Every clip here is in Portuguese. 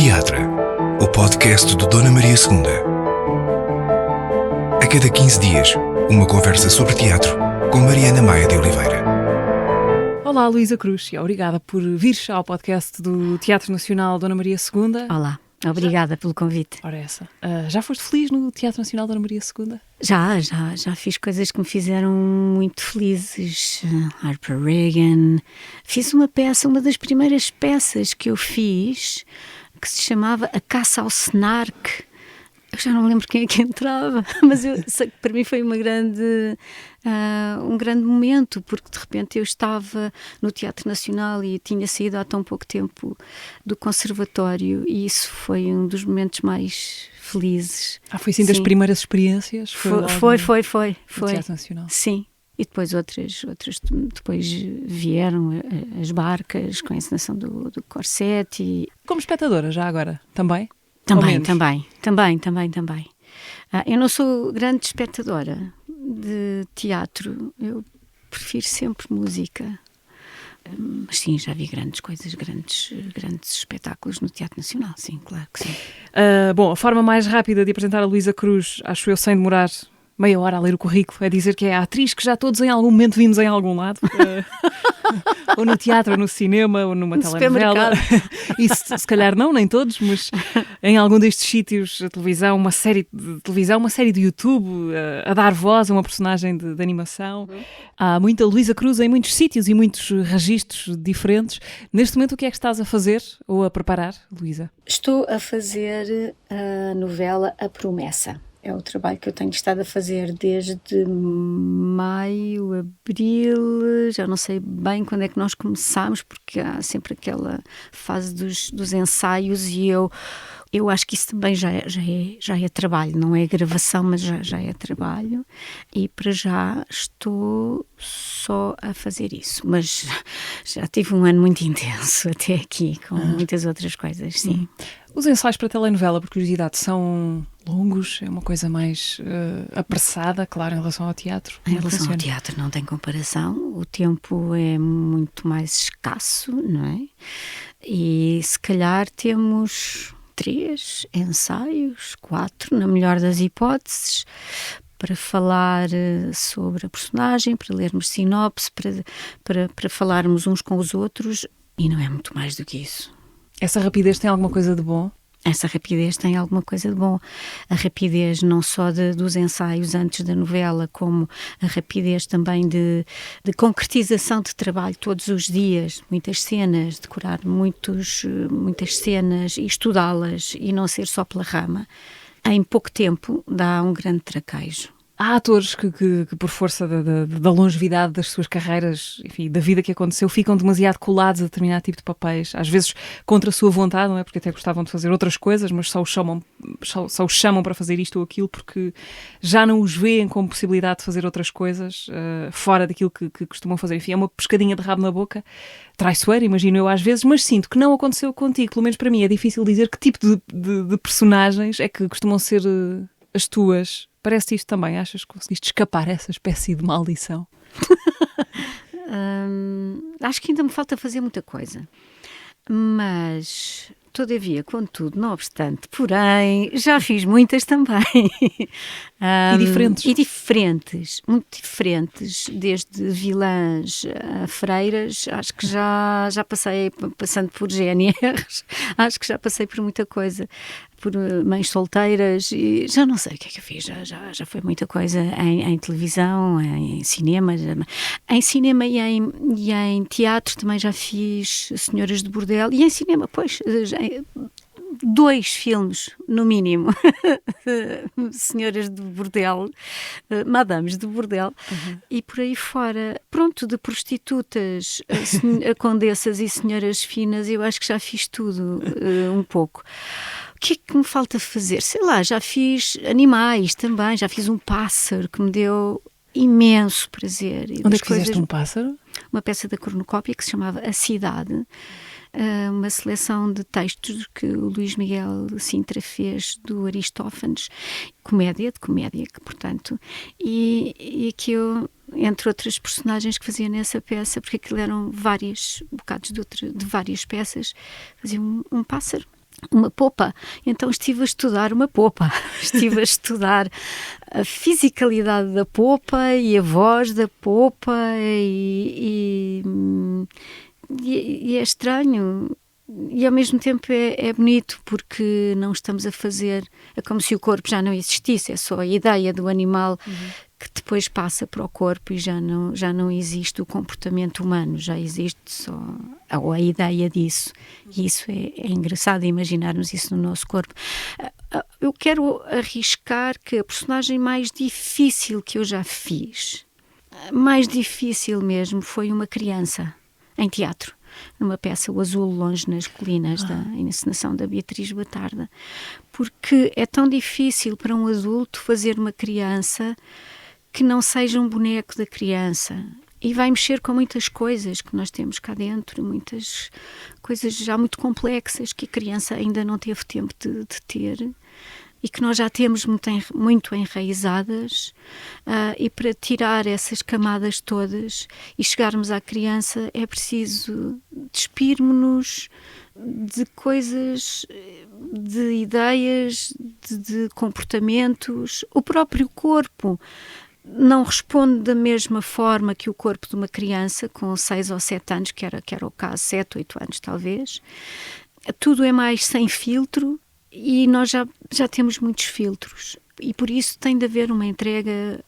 Teatro, o podcast do Dona Maria II. A cada 15 dias, uma conversa sobre teatro com Mariana Maia de Oliveira. Olá, Luísa Cruz, e obrigada por vir ao podcast do Teatro Nacional Dona Maria II. Olá, obrigada pelo convite. Ora essa. Já foste feliz no Teatro Nacional Dona Maria II? Já fiz coisas que me fizeram muito felizes. Harper Regan. Fiz uma peça, uma das primeiras peças que eu fiz, que se chamava A Caça ao Snark. Eu já não me lembro quem é que entrava, mas eu sei que para mim foi um grande momento, porque de repente eu estava no Teatro Nacional e tinha saído há tão pouco tempo do conservatório, e isso foi um dos momentos mais felizes. Foi assim das primeiras experiências? Foi. No Teatro Nacional? Sim. E depois outras depois vieram as barcas com a encenação do Corset. E... Como espectadora, já agora, também? Também. Eu não sou grande espectadora de teatro, eu prefiro sempre música. Mas sim, já vi grandes coisas, grandes espetáculos no Teatro Nacional, sim, claro que sim. Bom, a forma mais rápida de apresentar a Luísa Cruz, acho eu, sem demorar meia hora a ler o currículo, é dizer que é a atriz que já todos em algum momento vimos em algum lado, ou no teatro, ou no cinema, ou numa telenovela. E se calhar não, nem todos, mas em algum destes sítios, a televisão, uma série de YouTube, a dar voz a uma personagem de animação. Há muita Luísa Cruz em muitos sítios e muitos registros diferentes. Neste momento, o que é que estás a fazer ou a preparar, Luísa? Estou a fazer a novela A Promessa. É o trabalho que eu tenho estado a fazer desde maio, abril, já não sei bem quando é que nós começámos, porque há sempre aquela fase dos ensaios, e eu acho que isso também já é trabalho, não é gravação, mas já é trabalho, e para já estou só a fazer isso, mas já tive um ano muito intenso até aqui, com muitas outras coisas, sim. Os ensaios para telenovela, por curiosidade, são longos? É uma coisa mais apressada, claro, em relação ao teatro? Em relação ao teatro não tem comparação, o tempo é muito mais escasso, não é? E se calhar temos 3 ensaios, 4, na melhor das hipóteses, para falar sobre a personagem, para lermos sinopse, para falarmos uns com os outros, e não é muito mais do que isso. Essa rapidez tem alguma coisa de bom? Essa rapidez tem alguma coisa de bom. A rapidez não só dos ensaios antes da novela, como a rapidez também de concretização de trabalho todos os dias, muitas cenas, decorar muitas cenas e estudá-las e não ser só pela rama. Em pouco tempo dá um grande traquejo. Há atores que por força da longevidade das suas carreiras, enfim, da vida que aconteceu, ficam demasiado colados a determinado tipo de papéis, às vezes contra a sua vontade, não é? Porque até gostavam de fazer outras coisas, mas só os chamam para fazer isto ou aquilo porque já não os veem como possibilidade de fazer outras coisas fora daquilo que costumam fazer. Enfim, é uma pescadinha de rabo na boca, traiçoeira, imagino eu às vezes, mas sinto que não aconteceu contigo. Pelo menos para mim é difícil dizer que tipo de personagens é que costumam ser as tuas. Parece isto também? Achas que conseguiste escapar a essa espécie de maldição? Acho que ainda me falta fazer muita coisa. Mas, todavia, contudo, não obstante, porém, já fiz muitas também. E diferentes? E diferentes, muito diferentes, desde vilãs a freiras. Acho que já passei, passando por GNRs, acho que já passei por muita coisa. Por mães solteiras, e já não sei o que é que eu fiz, já foi muita coisa em televisão, em cinema. Em cinema e em teatro também já fiz Senhoras de Bordel, e em cinema, pois, 2 filmes, no mínimo, Senhoras de Bordel, Madames de Bordel, e por aí fora, pronto, de prostitutas, a condessas e senhoras finas, eu acho que já fiz tudo, um pouco. O que é que me falta fazer? Sei lá, já fiz animais também, já fiz um pássaro que me deu imenso prazer. Onde é que fizeste um pássaro? Uma peça da cornucópia que se chamava A Cidade, uma seleção de textos que o Luís Miguel Sintra fez do Aristófanes, de comédia, que, portanto, e que eu, entre outras personagens que fazia nessa peça, porque aquilo eram vários bocados de várias peças, fazia um pássaro. uma popa. Então estive a estudar uma popa, estive a estudar a fisicalidade da popa e a voz da popa e é estranho. E ao mesmo tempo é bonito, porque não estamos a fazer, é como se o corpo já não existisse, é só a ideia do animal que depois passa para o corpo e já não existe o comportamento humano, já existe só a ideia disso. E isso é engraçado, imaginarmos isso no nosso corpo. Eu quero arriscar que a personagem mais difícil que eu já fiz, mais difícil mesmo, foi uma criança em teatro, numa peça, O Azul Longe nas Colinas, da encenação da Beatriz Batarda, porque é tão difícil para um adulto fazer uma criança que não seja um boneco da criança, e vai mexer com muitas coisas que nós temos cá dentro, muitas coisas já muito complexas que a criança ainda não teve tempo de ter, e que nós já temos muito enraizadas, e para tirar essas camadas todas e chegarmos à criança é preciso despirmos-nos de coisas, de ideias, de comportamentos. O próprio corpo não responde da mesma forma que o corpo de uma criança com 6 ou 7 anos, que era o caso, 7, 8 anos talvez. Tudo é mais sem filtro. E nós já temos muitos filtros, e por isso tem de haver uma entrega,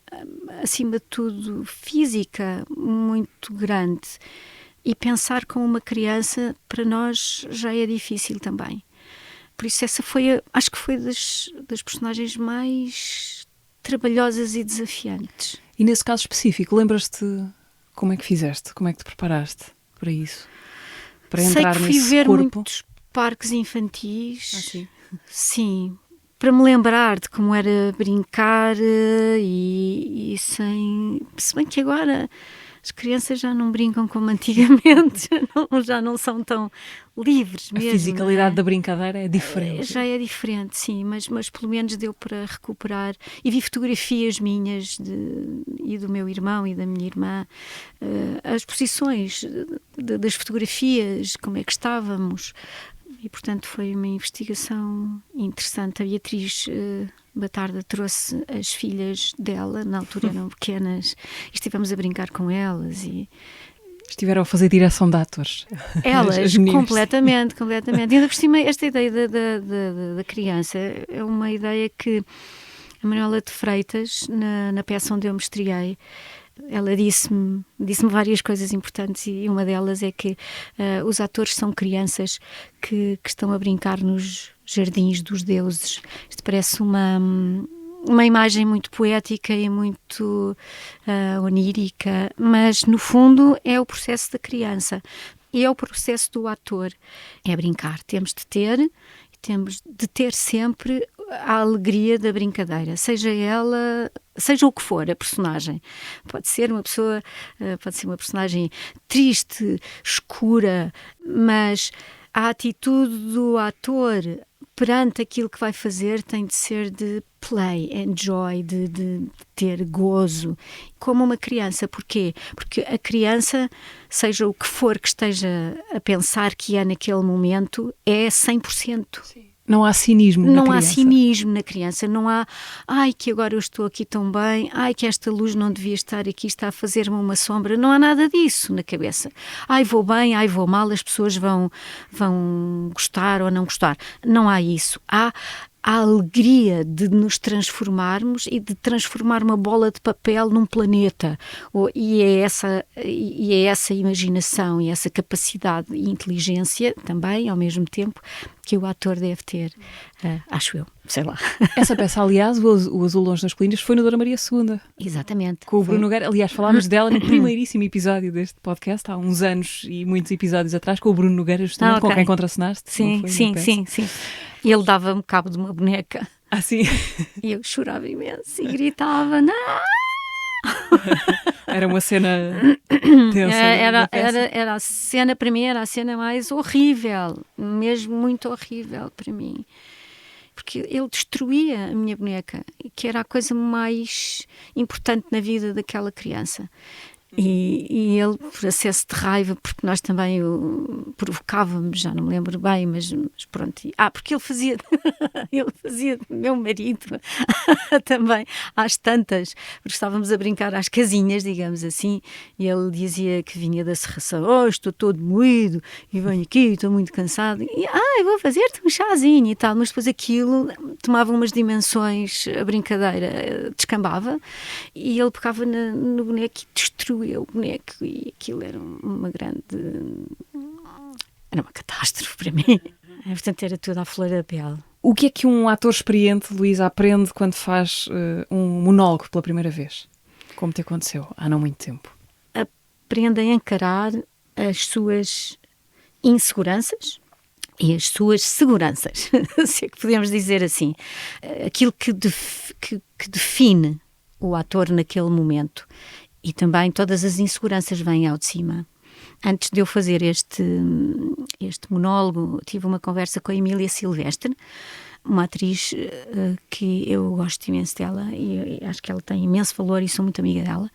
acima de tudo, física muito grande. E pensar com uma criança, para nós, já é difícil também. Por isso essa acho que foi das personagens mais trabalhosas e desafiantes. E nesse caso específico, lembras-te como é que fizeste? Como é que te preparaste para isso? Para entrar Sei que fui nesse ver corpo? muitos parques infantis. Sim. Sim, para me lembrar de como era brincar e sem... Se bem que agora as crianças já não brincam como antigamente, já não são tão livres mesmo. A fisicalidade da brincadeira é diferente. Já é diferente, sim, mas pelo menos deu para recuperar. E vi fotografias minhas e do meu irmão e da minha irmã, as posições das fotografias, como é que estávamos. E, portanto, foi uma investigação interessante. A Beatriz Batarda trouxe as filhas dela, na altura eram pequenas, e estivemos a brincar com elas. E estiveram a fazer direção de atores. Elas, completamente. E ainda por cima, esta ideia da criança é uma ideia que a Manuela de Freitas, na peça onde eu me estreiei, ela disse-me várias coisas importantes, e uma delas é que os atores são crianças que estão a brincar nos jardins dos deuses. Isto parece uma imagem muito poética e muito onírica, mas no fundo é o processo da criança e é o processo do ator. É brincar, temos de ter sempre a alegria da brincadeira, seja o que for a personagem. Pode ser uma personagem triste, escura, mas a atitude do ator perante aquilo que vai fazer tem de ser de play, enjoy, de ter gozo, como uma criança. Porquê? Porque a criança, seja o que for que esteja a pensar que é naquele momento, é 100%. Sim. Não há cinismo na criança. Não há cinismo na criança. Não há, ai, que agora eu estou aqui tão bem, ai, que esta luz não devia estar aqui, está a fazer-me uma sombra. Não há nada disso na cabeça. Ai, vou bem, ai, vou mal, as pessoas vão gostar ou não gostar. Não há isso. Há a alegria de nos transformarmos e de transformar uma bola de papel num planeta. E é essa imaginação e essa capacidade e inteligência também, ao mesmo tempo, que o ator deve ter, acho eu, sei lá. Essa peça, aliás, o Azul Longe nas Colinas, foi no Dona Maria II. Exatamente. Com o Bruno Nogueira. Aliás, falámos dela no primeiríssimo episódio deste podcast, há uns anos e muitos episódios atrás, com o Bruno Nogueira, justamente, com quem contracenaste. Sim. E ele dava-me cabo de uma boneca. Ah, sim? E eu chorava imenso e gritava, não! Era uma cena tensa. Era a cena, para mim, era a cena mais horrível, mesmo muito horrível para mim. Porque ele destruía a minha boneca, que era a coisa mais importante na vida daquela criança. E ele, por acesso de raiva, porque nós também o provocávamos, já não me lembro bem, mas pronto. Porque ele fazia de meu marido também, às tantas, porque estávamos a brincar às casinhas, digamos assim, e ele dizia que vinha da serração, estou todo moído, e venho aqui, estou muito cansado, e eu vou fazer-te um chazinho e tal, mas depois aquilo tomava umas dimensões, a brincadeira descambava, e ele pegava no boneco e destruía o boneco, e aquilo era uma catástrofe para mim. Portanto, era tudo à flor da pele. O que é que um ator experiente, Luísa, aprende quando faz um monólogo pela primeira vez? Como te aconteceu há não muito tempo? Aprende a encarar as suas inseguranças e as suas seguranças, se é que podemos dizer assim. Aquilo que define o ator naquele momento. E também todas as inseguranças vêm ao de cima. Antes de eu fazer este monólogo, tive uma conversa com a Emília Silvestre, uma atriz que eu gosto imenso dela e acho que ela tem imenso valor e sou muito amiga dela.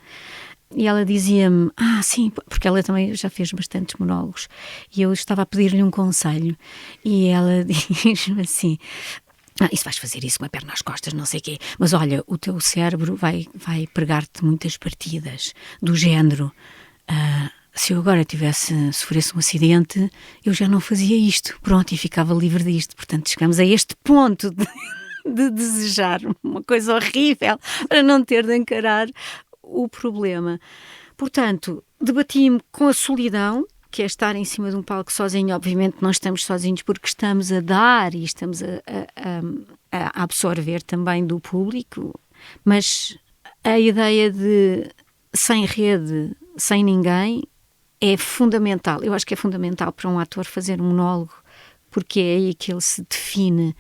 E ela dizia-me, sim, porque ela também já fez bastantes monólogos, e eu estava a pedir-lhe um conselho, e ela diz-me assim: isso vais fazer isso com a perna às costas, não sei o quê, mas olha, o teu cérebro vai pregar-te muitas partidas do género, se eu agora sofresse um acidente, eu já não fazia isto, pronto, e ficava livre disto. Portanto, chegamos a este ponto de desejar uma coisa horrível para não ter de encarar o problema. Portanto, debati-me com a solidão, que é estar em cima de um palco sozinho. Obviamente não estamos sozinhos porque estamos a dar e estamos a absorver também do público, mas a ideia de sem rede, sem ninguém, é fundamental. Eu acho que é fundamental para um ator fazer um monólogo, porque é aí que ele se define.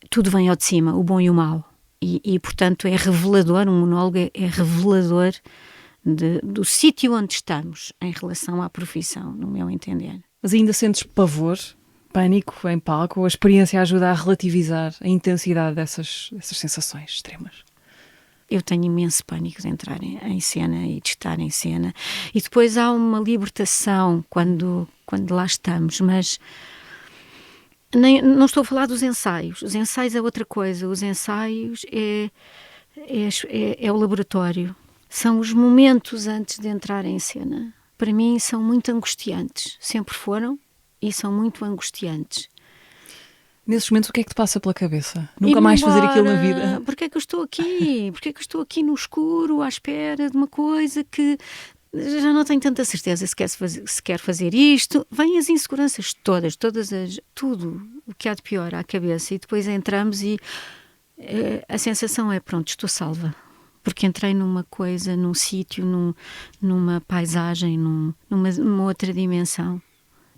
Tudo vem ao de cima, o bom e o mau. E portanto, é revelador, um monólogo é revelador do sítio onde estamos em relação à profissão, no meu entender. Mas ainda sentes pavor, pânico em palco, ou a experiência ajuda a relativizar a intensidade dessas sensações extremas? Eu tenho imenso pânico de entrar em cena e de estar em cena. E depois há uma libertação quando lá estamos, mas não estou a falar dos ensaios. Os ensaios é outra coisa. Os ensaios é o laboratório. São os momentos antes de entrar em cena. Para mim são muito angustiantes. Sempre foram e são muito angustiantes. Nesses momentos, o que é que te passa pela cabeça? Nunca mais fazer aquilo na vida? Porquê é que eu estou aqui? Porquê é que eu estou aqui no escuro à espera de uma coisa que já não tenho tanta certeza se quer fazer isto? Vêm as inseguranças todas tudo o que há de pior à cabeça, e depois entramos e a sensação é: pronto, estou salva. Porque entrei numa coisa, num sítio, numa paisagem, numa outra dimensão.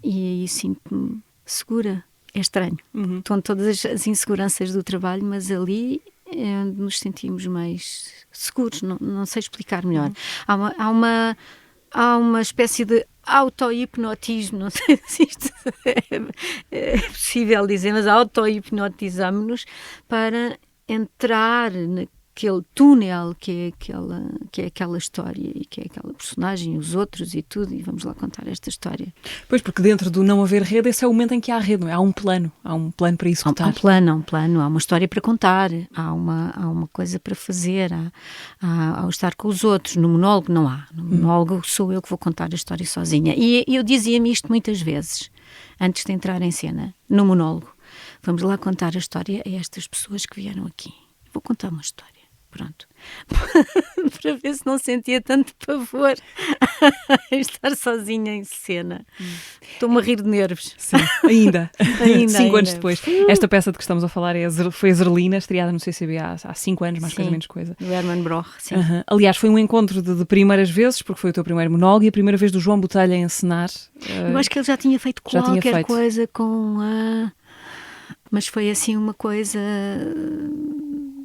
E aí sinto-me segura. É estranho. Estão todas as inseguranças do trabalho, mas ali é onde nos sentimos mais seguros. Não sei explicar melhor. Há uma espécie de auto-hipnotismo, não sei se isto é possível dizer, mas auto-hipnotizamos-nos para entrar naquele túnel que é aquela história e que é aquela personagem, os outros e tudo, e vamos lá contar esta história. Pois, porque dentro do não haver rede, esse é o momento em que há rede, não é? Há um plano para executar. Há um plano, há uma história para contar, há uma coisa para fazer, ao estar com os outros. No monólogo não há. No monólogo sou eu que vou contar a história sozinha. E eu dizia-me isto muitas vezes, antes de entrar em cena, no monólogo. Vamos lá contar a história a estas pessoas que vieram aqui. Vou contar uma história. Pronto, para ver se não sentia tanto pavor estar sozinha em cena. Estou-me a rir de nervos. Sim, ainda. 5 anos depois. Esta peça de que estamos a falar foi a Zerlina, estreada no CCB há 5 anos, mais coisa menos coisa. Do Herman Broch, sim. Aliás, foi um encontro de primeiras vezes, porque foi o teu primeiro monólogo e a primeira vez do João Botelho a encenar. Eu acho que ele já tinha feito qualquer coisa com a... Mas foi assim uma coisa...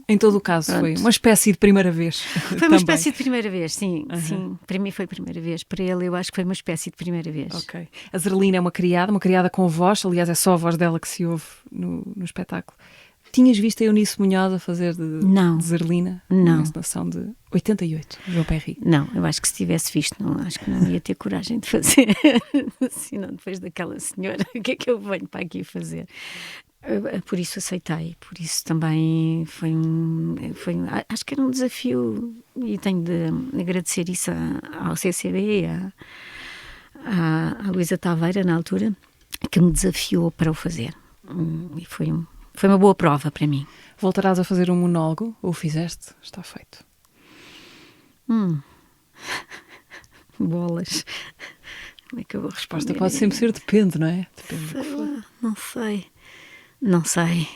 Em todo o caso, foi uma espécie de primeira vez. Foi uma espécie de primeira vez, sim. Sim. Para mim foi a primeira vez. Para ele, eu acho que foi uma espécie de primeira vez. Ok. A Zerlina é uma criada com voz. Aliás, é só a voz dela que se ouve no espetáculo. Tinhas visto a Eunice Munhoz a fazer Não. de Zerlina? Não. Uma encenação de 88, João Perry. Não, eu acho que se tivesse visto, acho que não ia ter coragem de fazer. Senão, depois daquela senhora, o que é que eu venho para aqui fazer? Por isso aceitei, por isso também acho que era um desafio, e tenho de agradecer isso ao CCB, à Luísa Taveira, na altura, que me desafiou para o fazer. E foi uma boa prova para mim. Voltarás a fazer um monólogo? Ou o fizeste? Está feito. Bolas. Como é que eu vou A resposta responder? pode sempre ser depende, não é? Depende do que Sei for. lá, não sei.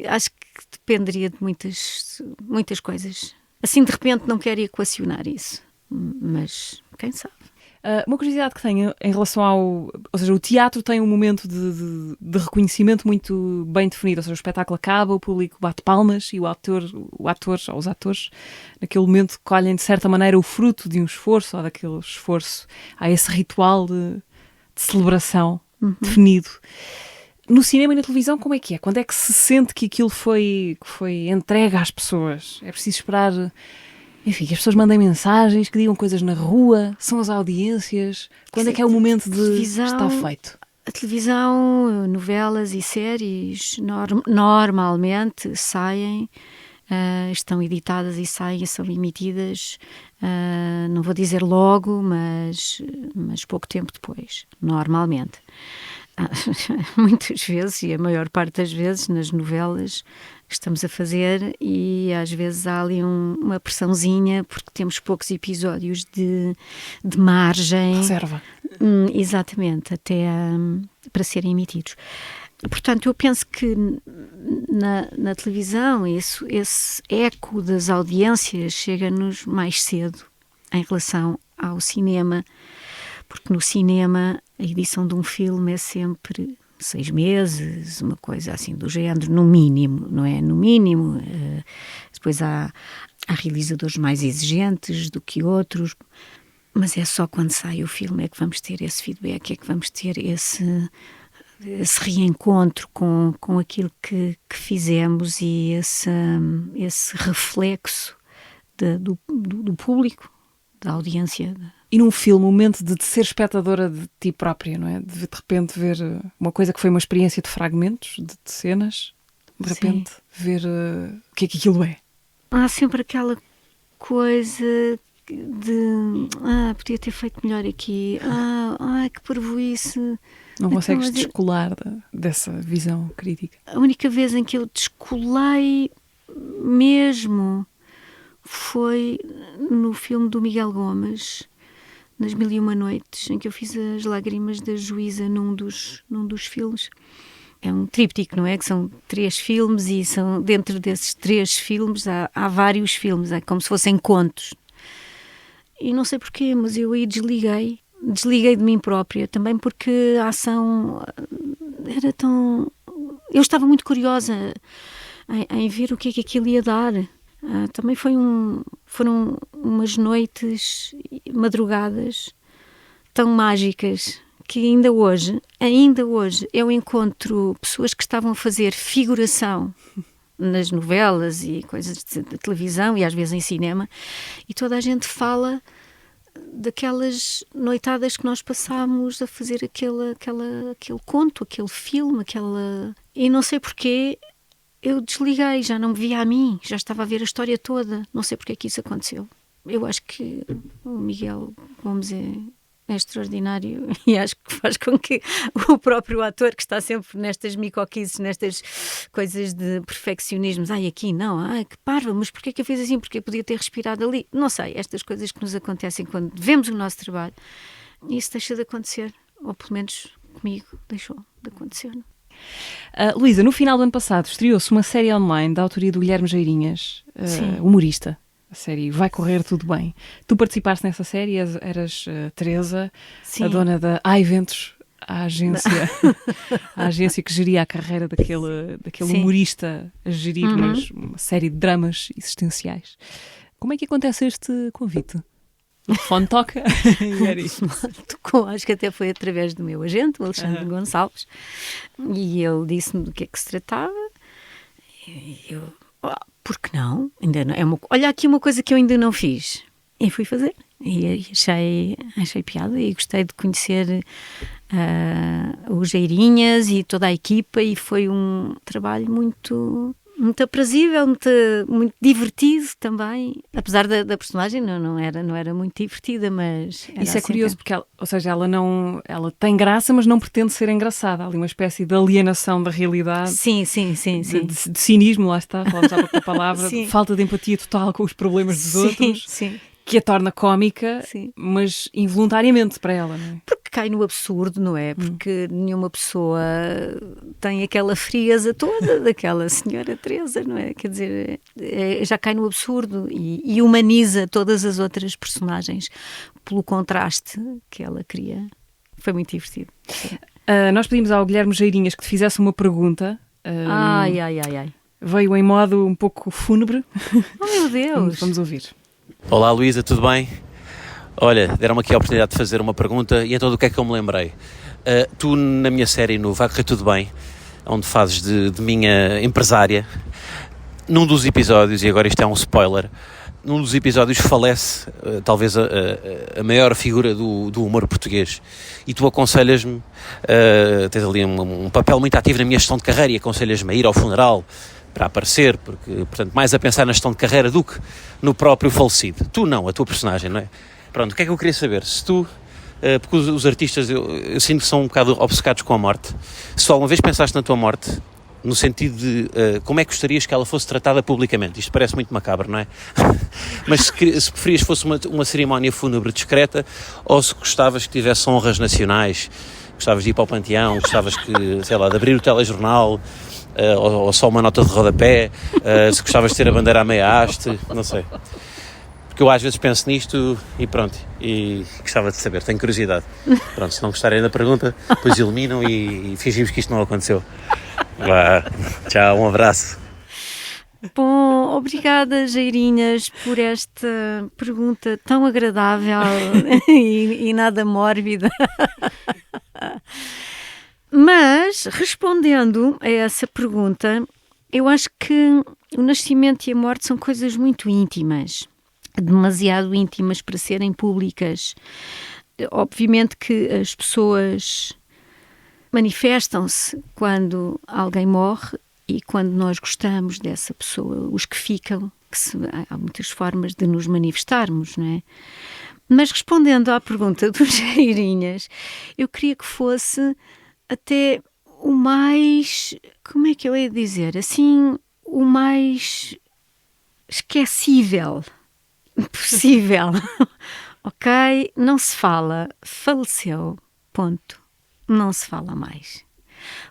Acho que dependeria de muitas coisas. Assim, de repente, não quero equacionar isso. Mas quem sabe? Uma curiosidade que tenho em relação ao... Ou seja, o teatro tem um momento de reconhecimento muito bem definido. Ou seja, o espetáculo acaba, o público bate palmas e os atores, naquele momento, colhem de certa maneira o fruto de um esforço, ou daquele esforço. Há esse ritual de celebração definido. No cinema e na televisão, como é que é? Quando é que se sente que aquilo foi entregue às pessoas? É preciso esperar... Enfim, que as pessoas mandem mensagens, que digam coisas na rua, são as audiências. Quando é que é o momento de estar feito? A televisão, novelas e séries normalmente saem, estão editadas e saem, são emitidas, não vou dizer logo, mas pouco tempo depois, normalmente. Muitas vezes, e a maior parte das vezes, nas novelas estamos a fazer, e às vezes há ali uma pressãozinha porque temos poucos episódios de margem. Reserva. Exatamente, até para serem emitidos. Portanto, eu penso que na televisão esse eco das audiências chega-nos mais cedo em relação ao cinema, porque no cinema a edição de um filme é sempre 6 meses, uma coisa assim do género, no mínimo, não é? No mínimo. Depois há realizadores mais exigentes do que outros, mas é só quando sai o filme é que vamos ter esse feedback, é que vamos ter esse reencontro com aquilo que fizemos, e esse reflexo do público, da audiência. E num filme, o momento de ser espectadora de ti própria, não é? De repente ver uma coisa que foi uma experiência de fragmentos, de cenas, de repente ver o que é que aquilo é. Há sempre aquela coisa de podia ter feito melhor aqui, que parvoíce. Não consegues descolar dessa visão crítica. A única vez em que eu descolei mesmo foi no filme do Miguel Gomes, nas 1001 Noites, em que eu fiz as lágrimas da juíza num dos filmes. É um tríptico, não é? Que são 3 filmes, e dentro desses 3 filmes há vários filmes, é como se fossem contos. E não sei porquê, mas eu aí desliguei de mim própria, também porque a ação era tão... Eu estava muito curiosa em ver o que é que aquilo ia dar. Também foram umas noites, madrugadas tão mágicas, que ainda hoje eu encontro pessoas que estavam a fazer figuração nas novelas e coisas de televisão, e às vezes em cinema, e toda a gente fala daquelas noitadas que nós passámos a fazer aquele conto, aquele filme, e não sei porquê eu desliguei, já não me via a mim, já estava a ver a história toda, não sei porque é que isso aconteceu. Eu acho que o Miguel Gomes é extraordinário, e acho que faz com que o próprio ator, que está sempre nestas micoquices, nestas coisas de perfeccionismos, aqui não, que parva, mas porquê que eu fiz assim, porque podia ter respirado ali, não sei, estas coisas que nos acontecem quando vemos o nosso trabalho, e isso deixa de acontecer, ou pelo menos comigo deixou de acontecer. Luísa, no final do ano passado estreou-se uma série online da autoria do Guilherme Geirinhas, humorista. A série Vai Correr Tudo Bem. Tu participaste nessa série, eras Teresa, a dona da Eventos, a agência que geria a carreira daquele humorista a gerir uma série de dramas existenciais. Como é que acontece este convite? O telefone toca e era isso. Tocou, acho que até foi através do meu agente, o Alexandre Gonçalves, e ele disse-me do que é que se tratava, Eu, por que não? Ainda não. Olha aqui uma coisa que eu ainda não fiz. E fui fazer. E achei piada e gostei de conhecer os Geirinhas e toda a equipa, e foi um trabalho muito aprazível, muito divertido também. Apesar da personagem não era muito divertida, mas... Isso é curioso, porque ela tem graça, mas não pretende ser engraçada. Há ali uma espécie de alienação da realidade. Sim. De cinismo, lá está, falamos há pouco da palavra, de falta de empatia total com os problemas dos outros. Sim. Que a torna cómica, mas involuntariamente para ela, não é? Porque cai no absurdo, não é? Porque nenhuma pessoa tem aquela frieza toda daquela senhora Teresa, não é? Quer dizer, já cai no absurdo e humaniza todas as outras personagens pelo contraste que ela cria. Foi muito divertido. Nós pedimos ao Guilherme Geirinhas que te fizesse uma pergunta. Ai. Veio em modo um pouco fúnebre. Oh, meu Deus! Vamos ouvir. Olá, Luísa, tudo bem? Olha, deram-me aqui a oportunidade de fazer uma pergunta e então do que é que eu me lembrei? Tu, na minha série, no Vai Correr Tudo Bem, onde fazes de minha empresária, num dos episódios, e agora isto é um spoiler, num dos episódios falece talvez a maior figura do humor português, e tu aconselhas-me, tens ali um papel muito ativo na minha gestão de carreira e aconselhas-me a ir ao funeral para aparecer, porque, portanto, mais a pensar na gestão de carreira do que no próprio falecido. Tu não, a tua personagem, não é? Pronto, o que é que eu queria saber? Se tu, porque os artistas, eu sinto que são um bocado obcecados com a morte, se tu alguma vez pensaste na tua morte, no sentido de como é que gostarias que ela fosse tratada publicamente? Isto parece muito macabro, não é? Mas se preferias que fosse uma cerimónia fúnebre discreta, ou se gostavas que tivesse honras nacionais, gostavas de ir para o Panteão, gostavas que, sei lá, de abrir o telejornal, ou só uma nota de rodapé, se gostavas de ter a bandeira à meia haste, não sei. Porque eu às vezes penso nisto e pronto, e gostava de saber, tenho curiosidade. Pronto, se não gostarem da pergunta, depois eliminam e fingimos que isto não aconteceu. Vá, tchau, um abraço. Bom, obrigada, Geirinhas, por esta pergunta tão agradável e nada mórbida. Mas, respondendo a essa pergunta, eu acho que o nascimento e a morte são coisas muito íntimas, demasiado íntimas para serem públicas. Obviamente que as pessoas manifestam-se quando alguém morre e quando nós gostamos dessa pessoa, os que ficam, há muitas formas de nos manifestarmos, não é? Mas respondendo à pergunta dos Geirinhas, eu queria que fosse até o mais, como é que eu ia dizer, assim, o mais esquecível possível. Ok? Não se fala, faleceu, ponto. Não se fala mais.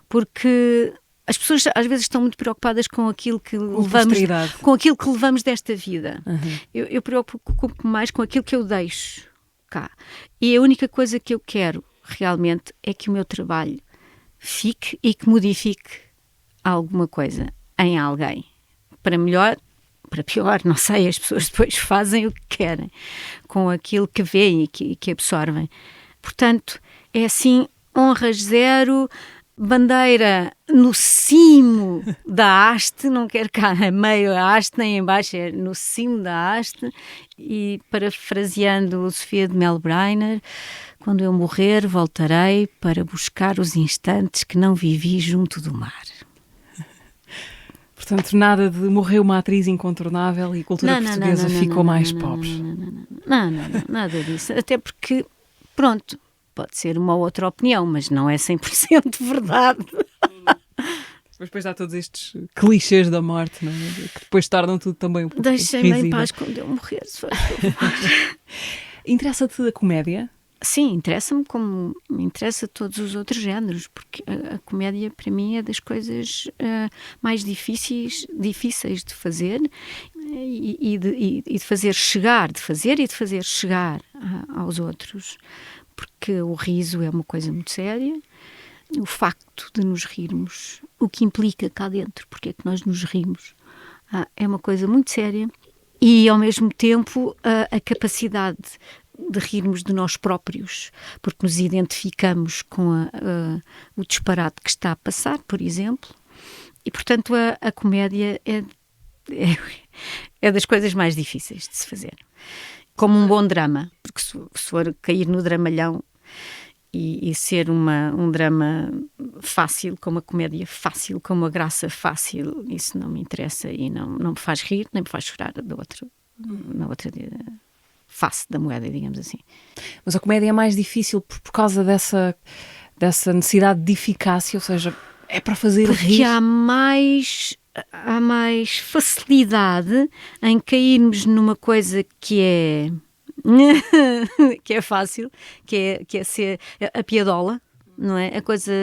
Porque as pessoas às vezes estão muito preocupadas com aquilo que levamos desta vida. Uhum. Eu preocupo mais com aquilo que eu deixo cá. E a única coisa que eu quero realmente é que o meu trabalho fique e que modifique alguma coisa em alguém. Para melhor, para pior, não sei, as pessoas depois fazem o que querem com aquilo que veem e que absorvem. Portanto, é assim, honras zero, bandeira no cimo da haste, não quero cá a meio a haste nem em baixo, é no cimo da haste, e parafraseando Sofia de Melbrenner, quando eu morrer voltarei para buscar os instantes que não vivi junto do mar. Portanto, nada de morreu uma atriz incontornável e a cultura portuguesa ficou mais pobre. Não, nada disso. Até porque, pronto, pode ser uma outra opinião, mas não é 100% verdade. Mas depois há todos estes clichês da morte, não é? Que depois tornam tudo também um pouco Deixem-me em paz quando eu morrer, se faz favor. Interessa-te a comédia? Sim, interessa-me como me interessa todos os outros géneros, porque a comédia para mim é das coisas mais difíceis de fazer e de fazer chegar, aos outros, porque o riso é uma coisa muito séria, o facto de nos rirmos, o que implica cá dentro, porque é que nós nos rimos, é uma coisa muito séria, e ao mesmo tempo a capacidade de rirmos de nós próprios, porque nos identificamos com o disparate que está a passar, por exemplo, E, portanto, a comédia é das coisas mais difíceis de se fazer. Como um bom drama, porque se for cair no dramalhão e ser um drama fácil, como a comédia fácil, como a graça fácil, isso não me interessa e não me faz rir, nem me faz chorar na outra face da moeda, digamos assim. Mas a comédia é mais difícil por causa dessa necessidade de eficácia, ou seja, é para fazer porque rir. há mais facilidade em cairmos numa coisa que é que é fácil, que é ser a piadola, não é? A coisa,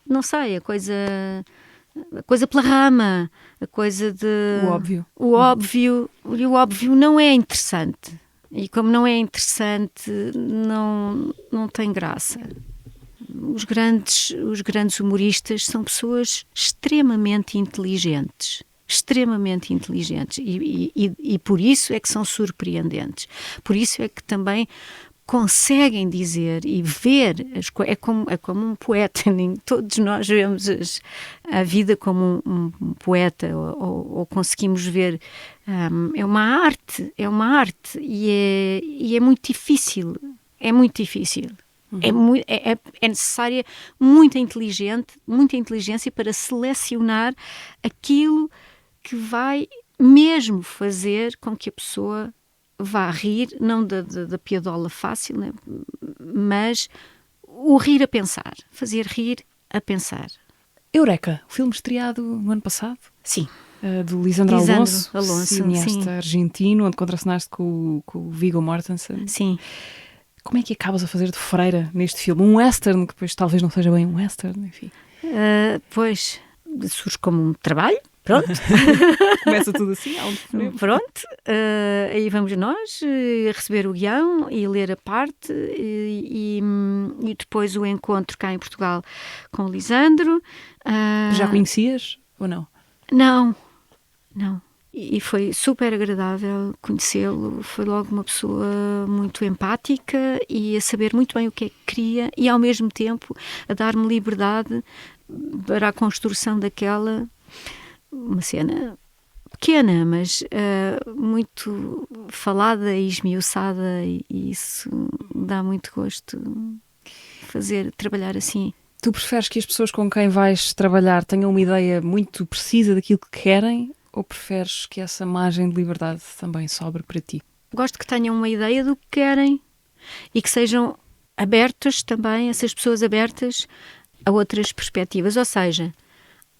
não sei, a coisa pela rama, a coisa de O óbvio. o óbvio, e o óbvio não é interessante. E como não é interessante, não tem graça. Os grandes humoristas são pessoas extremamente inteligentes e por isso é que são surpreendentes. Por isso é que também conseguem dizer e ver é como um poeta. Todos nós vemos a vida como um poeta ou conseguimos ver. É uma arte e é muito difícil. É necessária muita inteligência para selecionar aquilo que vai mesmo fazer com que a pessoa vá rir, não da piadola fácil, né? Mas o rir a pensar, fazer rir a pensar. Eureka, o filme estreado no ano passado. Sim. Do Lisandro Alonso, cineasta sim. argentino, onde contracenaste com o Viggo Mortensen. Sim. Como é que acabas a fazer de freira neste filme? Um western, que depois talvez não seja bem um western, enfim. Pois, surge como um trabalho, pronto. Começa tudo assim, há um telefonema. Pronto, aí vamos nós receber o guião e ler a parte e depois o encontro cá em Portugal com o Lisandro. Já conhecias ou não? Não. E foi super agradável conhecê-lo. Foi logo uma pessoa muito empática e a saber muito bem o que é que queria e, ao mesmo tempo, a dar-me liberdade para a construção daquela, uma cena pequena, mas muito falada e esmiuçada, e isso dá muito gosto trabalhar assim. Tu preferes que as pessoas com quem vais trabalhar tenham uma ideia muito precisa daquilo que querem? Ou preferes que essa margem de liberdade também sobre para ti? Gosto que tenham uma ideia do que querem e que sejam abertas também, essas pessoas abertas a outras perspectivas. Ou seja,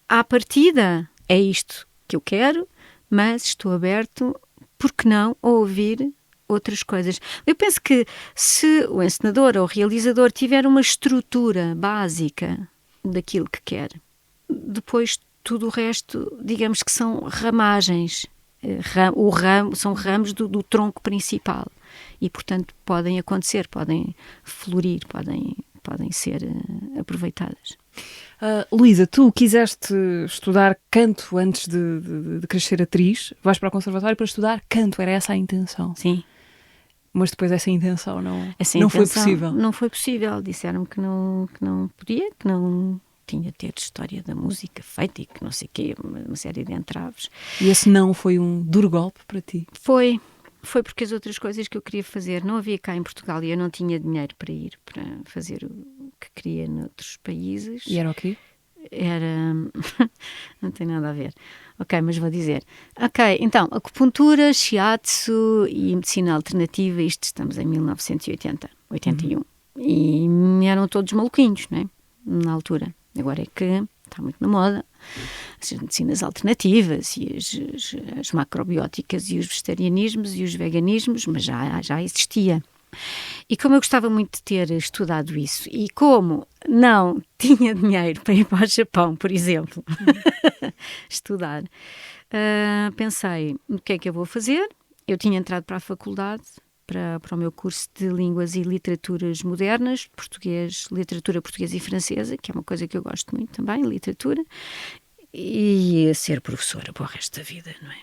à partida é isto que eu quero, mas estou aberto, por que não, a ouvir outras coisas. Eu penso que se o encenador ou o realizador tiver uma estrutura básica daquilo que quer, depois tudo o resto, digamos que são ramagens, são ramos do tronco principal e, portanto, podem acontecer, podem florir, podem ser aproveitadas. Luísa, tu quiseste estudar canto antes de querer ser atriz, vais para o conservatório para estudar canto, era essa a intenção? Sim. Mas depois essa intenção não foi possível? Não foi possível, disseram-me que não podia, que não tinha de ter história da música feita e que não sei o quê, uma série de entraves. E esse não foi um duro golpe para ti? Foi porque as outras coisas que eu queria fazer não havia cá em Portugal e eu não tinha dinheiro para ir para fazer o que queria noutros países. E era o quê? Era... não tem nada a ver. Ok, mas vou dizer. Ok, então, acupuntura, shiatsu e medicina alternativa, isto estamos em 1980, 81. E eram todos maluquinhos, não é? Na altura. Agora é que está muito na moda as medicinas alternativas e as macrobióticas e os vegetarianismos e os veganismos, mas já existia. E como eu gostava muito de ter estudado isso e como não tinha dinheiro para ir para o Japão, por exemplo, estudar, pensei, o que é que eu vou fazer? Eu tinha entrado para a faculdade, para o meu curso de Línguas e Literaturas Modernas, literatura portuguesa e francesa, que é uma coisa que eu gosto muito também, literatura, e ser professora para o resto da vida, não é?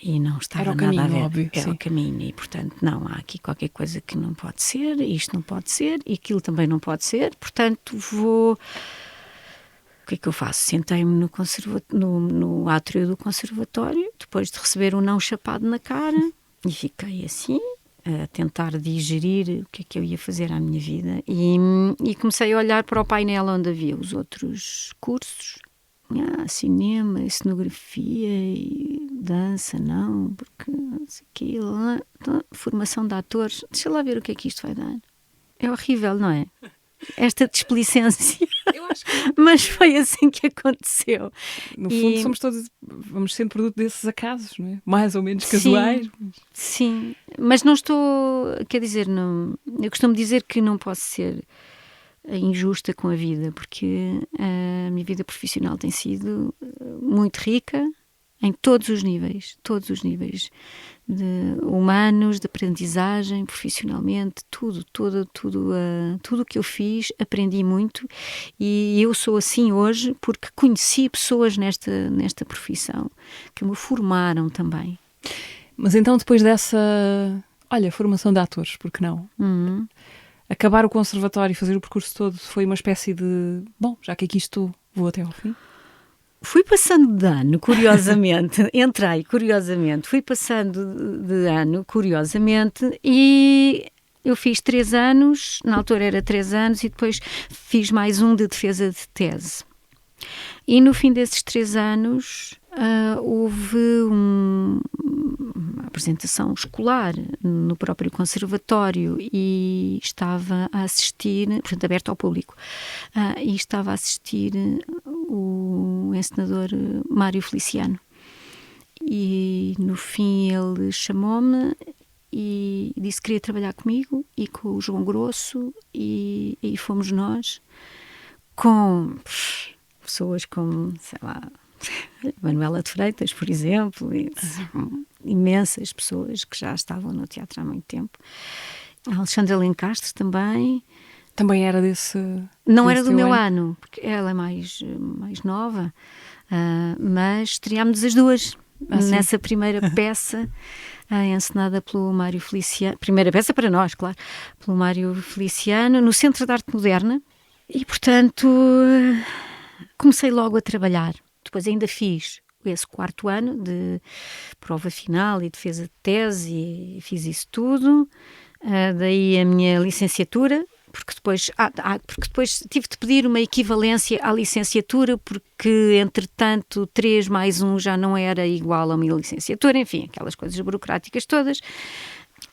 E não estava nada a ver. Óbvio, era o caminho e, portanto, não, há aqui qualquer coisa que não pode ser, isto não pode ser, e aquilo também não pode ser, portanto, vou que é que eu faço? Sentei-me no átrio do conservatório, depois de receber um não chapado na cara, e fiquei assim, a tentar digerir o que é que eu ia fazer à minha vida. E comecei a olhar para o painel onde havia os outros cursos. Cinema, cenografia e dança, não, porque não sei aquilo, formação de atores. Deixa lá ver o que é que isto vai dar. É horrível, não é? Esta desplicência. Eu acho que Mas foi assim que aconteceu. no fundo somos todos, vamos sendo produto desses acasos, não é? Mais ou menos casuais. Sim, mas não estou, quer dizer, não, eu costumo dizer que não posso ser injusta com a vida, porque a minha vida profissional tem sido muito rica em todos os níveis de humanos, de aprendizagem, profissionalmente, tudo o que eu fiz, aprendi muito, e eu sou assim hoje porque conheci pessoas nesta profissão que me formaram também. Mas então, depois dessa, formação de atores, por que não? Acabar o conservatório e fazer o percurso todo foi uma espécie de, já que aqui estou, vou até ao fim? Fui passando de ano, curiosamente, fui passando de ano, curiosamente, e eu fiz 3 anos, na altura era 3 anos, e depois fiz mais um de defesa de tese. E no fim desses 3 anos houve uma apresentação escolar no próprio conservatório e estava a assistir, portanto aberto ao público, e estava a assistir o encenador Mário Feliciano. E no fim ele chamou-me e disse que queria trabalhar comigo e com o João Grosso, e fomos nós com pessoas como, sei lá, Manuela de Freitas, por exemplo, e imensas pessoas que já estavam no teatro há muito tempo. A Alexandra Lencastre também. Também era desse... Não era do meu ano, porque ela é mais nova, mas estreámos as duas nessa primeira peça, encenada pelo Mário Feliciano. Primeira peça para nós, claro, pelo Mário Feliciano, no Centro de Arte Moderna. E, portanto, comecei logo a trabalhar. Depois ainda fiz esse 4º ano de prova final e defesa de tese, e fiz isso tudo. Daí a minha licenciatura, porque depois tive de pedir uma equivalência à licenciatura, porque entretanto 3 mais 1 já não era igual a uma licenciatura, enfim, aquelas coisas burocráticas todas.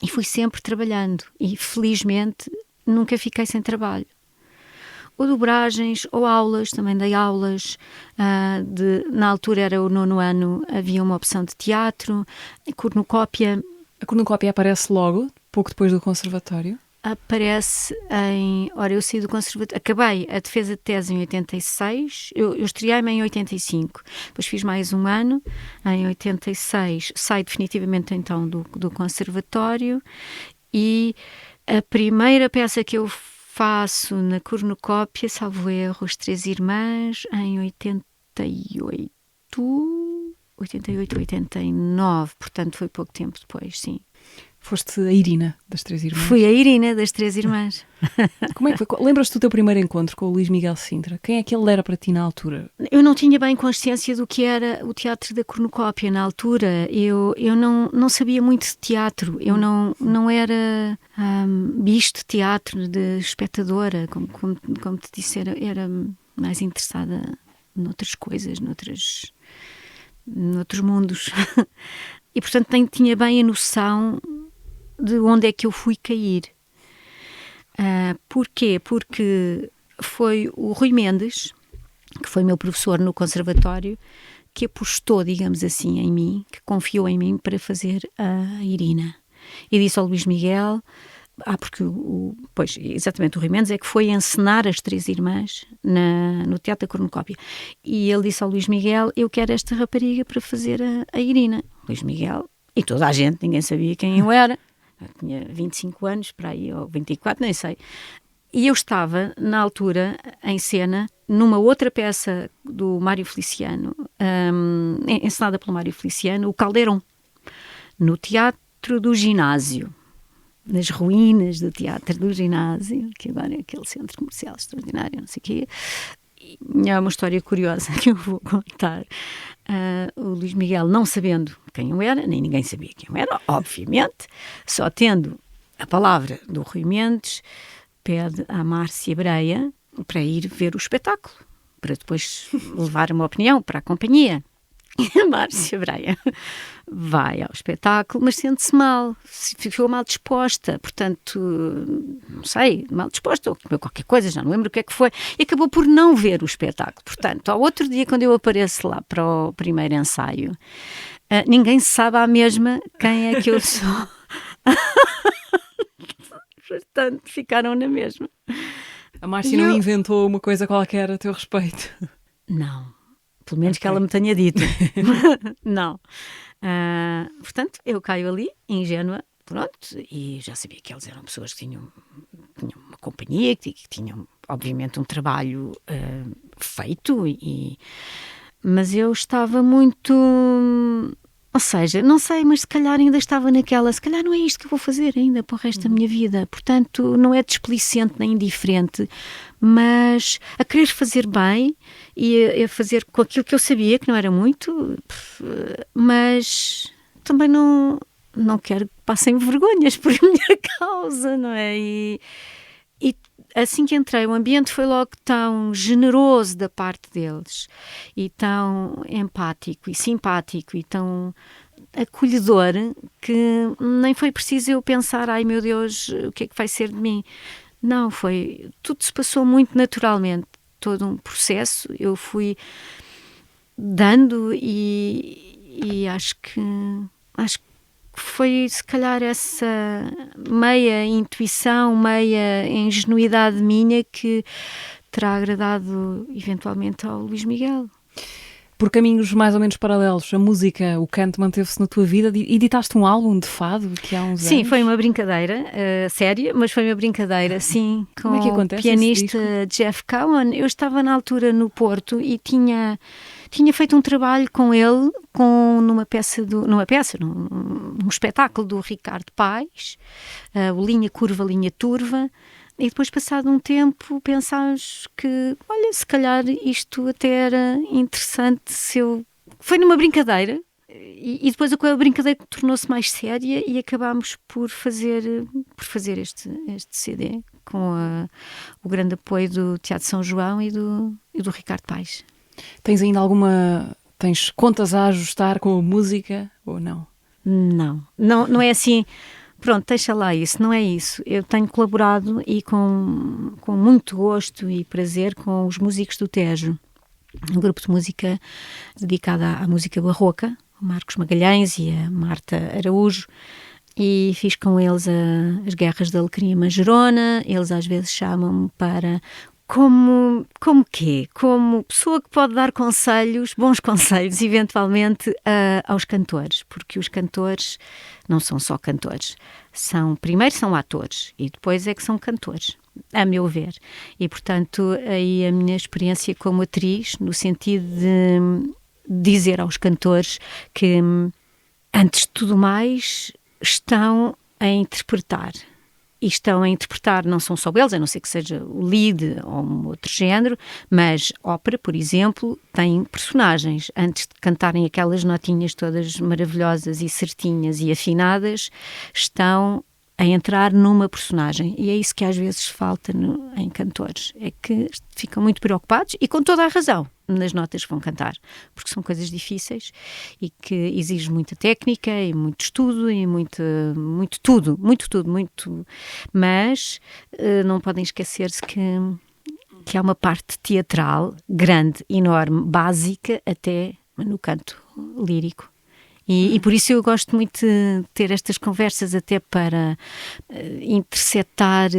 E fui sempre trabalhando e felizmente nunca fiquei sem trabalho. Ou dobragens, ou aulas, também dei aulas, na altura era o 9º ano, havia uma opção de teatro, cornucópia. A cornucópia aparece logo, pouco depois do conservatório? Aparece eu saí do conservatório, acabei a defesa de tese em 86, eu estreiei-me em 85, depois fiz mais um ano, em 86 saí definitivamente então do conservatório, e a primeira peça que eu faço na cornucópia, salvo erro, As Três Irmãs, em 88, 89, portanto foi pouco tempo depois, sim. Foste a Irina das Três Irmãs? Fui a Irina das Três Irmãs. Como é que foi? Lembras-te do teu primeiro encontro com o Luís Miguel Sintra? Quem é que ele era para ti na altura? Eu não tinha bem consciência do que era o teatro da cornucópia na altura. Eu não sabia muito de teatro. Eu não era bicho de teatro, de espectadora. Como te disse, era mais interessada noutras coisas, noutros mundos. E, portanto, tinha bem a noção de onde é que eu fui cair. Porquê? Porque foi o Rui Mendes, que foi meu professor no conservatório, que apostou, digamos assim, em mim, que confiou em mim para fazer a Irina. E disse ao Luís Miguel, porque exatamente o Rui Mendes é que foi encenar As Três Irmãs no Teatro da Cornucópia. E ele disse ao Luís Miguel, eu quero esta rapariga para fazer a Irina. Luís Miguel, e toda a gente, ninguém sabia quem eu era. Eu tinha 25 anos, para aí, ou 24, nem sei. E eu estava, na altura, em cena, numa outra peça do Mário Feliciano, encenada pelo Mário Feliciano, o Caldeirão, no Teatro do Ginásio, nas ruínas do Teatro do Ginásio, que agora é aquele centro comercial extraordinário, não sei o quê. é uma história curiosa que eu vou contar. O Luís Miguel, não sabendo quem eu era, nem ninguém sabia quem eu era, obviamente, só tendo a palavra do Rui Mendes, pede à Márcia Breia para ir ver o espetáculo, para depois levar uma opinião para a companhia. E a Márcia Breia vai ao espetáculo, mas sente-se mal, ficou mal disposta, portanto, não sei, mal disposta, ou comeu qualquer coisa, já não lembro o que é que foi, e acabou por não ver o espetáculo. Portanto, ao outro dia, quando eu apareço lá para o primeiro ensaio, ninguém sabe à mesma quem é que eu sou. Portanto, ficaram na mesma. A Márcia não inventou uma coisa qualquer a teu respeito? Não. Pelo menos que ela me tenha dito. Não. Portanto, eu caio ali, ingênua, pronto, e já sabia que eles eram pessoas que tinham uma companhia, que tinham, obviamente, um trabalho feito, mas eu estava muito... Ou seja, não sei, mas se calhar ainda estava naquela, se calhar não é isto que eu vou fazer ainda para o resto da minha vida. Portanto, não é displicente nem indiferente, mas a querer fazer bem e a fazer com aquilo que eu sabia, que não era muito, mas também não quero que passem vergonhas por minha causa, não é? E assim que entrei, o ambiente foi logo tão generoso da parte deles e tão empático e simpático e tão acolhedor que nem foi preciso eu pensar, ai meu Deus, o que é que vai ser de mim? Não, tudo se passou muito naturalmente, todo um processo, eu fui dando e acho que foi se calhar essa meia intuição, meia ingenuidade minha que terá agradado eventualmente ao Luís Miguel. Por caminhos mais ou menos paralelos, a música, o canto manteve-se na tua vida. Editaste um álbum de fado que há uns anos? Sim, foi uma brincadeira séria, mas foi uma brincadeira, sim, com o pianista Jeff Cowan. Eu estava na altura no Porto e tinha feito um trabalho com ele num espetáculo do Ricardo Paes, o Linha Curva, Linha Turva, e depois, passado um tempo, pensámos que, olha, se calhar isto até era interessante Foi numa brincadeira, e depois a brincadeira tornou-se mais séria e acabámos por fazer este CD com o grande apoio do Teatro São João e do Ricardo Paes. Tens ainda tens contas a ajustar com a música ou não? Não é assim, pronto, deixa lá isso, não é isso. Eu tenho colaborado e com muito gosto e prazer com os músicos do Tejo, um grupo de música dedicado à música barroca, o Marcos Magalhães e a Marta Araújo, e fiz com eles as Guerras da Alecrim Manjerona. Eles às vezes chamam-me para... Como pessoa que pode dar bons conselhos, eventualmente, aos cantores, porque os cantores não são só cantores, primeiro são atores e depois é que são cantores, a meu ver. E, portanto, aí a minha experiência como atriz, no sentido de dizer aos cantores que, antes de tudo mais, estão a interpretar. E estão a interpretar, não são só eles, a não ser que seja o lead ou um outro género, mas ópera, por exemplo, tem personagens. Antes de cantarem aquelas notinhas todas maravilhosas e certinhas e afinadas, estão a entrar numa personagem. E é isso que às vezes falta em cantores, é que ficam muito preocupados, e com toda a razão, nas notas que vão cantar, porque são coisas difíceis e que exigem muita técnica e muito estudo e muito tudo, mas não podem esquecer-se que há uma parte teatral grande, enorme, básica, até no canto lírico. E por isso eu gosto muito de ter estas conversas, até para interceptar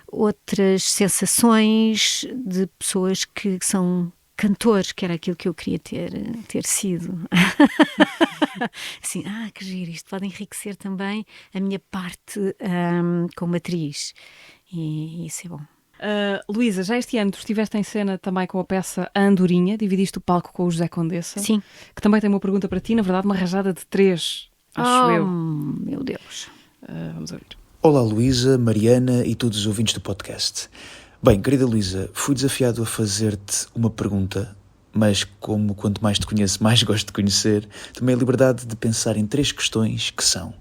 outras sensações de pessoas que são cantores, que era aquilo que eu queria ter sido. Assim, que giro, isto pode enriquecer também a minha parte como atriz. E isso é bom. Luísa, já este ano tu estiveste em cena também com a peça A Andorinha, dividiste o palco com o José Condessa. Sim. Que também tem uma pergunta para ti, na verdade uma rajada de 3, acho eu. Meu Deus. Vamos ouvir. Olá Luísa, Mariana e todos os ouvintes do podcast. Bem, querida Luísa, fui desafiado a fazer-te uma pergunta, mas como quanto mais te conheço, mais gosto de conhecer, tomei a liberdade de pensar em 3 questões que são: